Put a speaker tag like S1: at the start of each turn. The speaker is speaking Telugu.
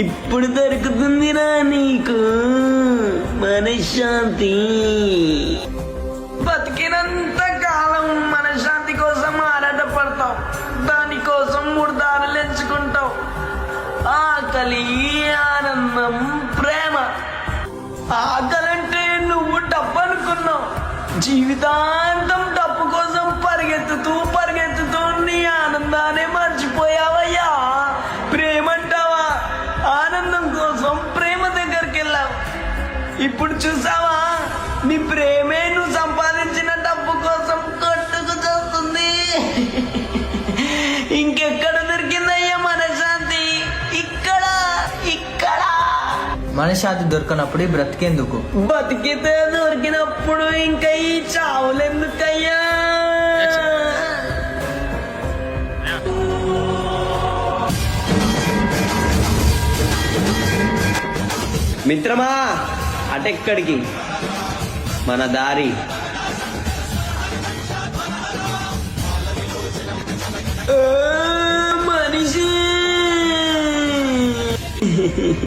S1: ఇప్పుడు దొరుకుతుందిరా నీకు మనశ్శాంతి. బతికినంత కాలం మనశ్శాంతి కోసం ఆరాటపడతావు, దానికోసం 3 దారులు ఎంచుకుంటావు: ఆకలి, ఆనందం, ప్రేమ. ఆకలంటే నువ్వు డబ్బు అనుకున్నావు, జీవితాంతం డబ్బు కోసం పరిగెత్తుతూ నీ ఆనందాన్ని మర్చిపోయావయ్యా. ప్రేమ అంటావా, ఆనందం కోసం ప్రేమ దగ్గరికి వెళ్ళావు. ఇప్పుడు చూసావా, నీ ప్రేమే నువ్వు సంపాదించిన డబ్బు కోసం కొట్టుకు చూస్తుంది. ఇంకెక్కడ దొరికిందయ్యా మనశ్శాంతి? ఇక్కడ.
S2: మనశ్శాంతి దొరకనప్పుడు బ్రతికేందుకు?
S1: బతికితే దొరికినప్పుడు ఇంకా ఈ చావులెందుకయ్యా? మిత్రమా, అటెక్కడికి? మన దారి. మనిషి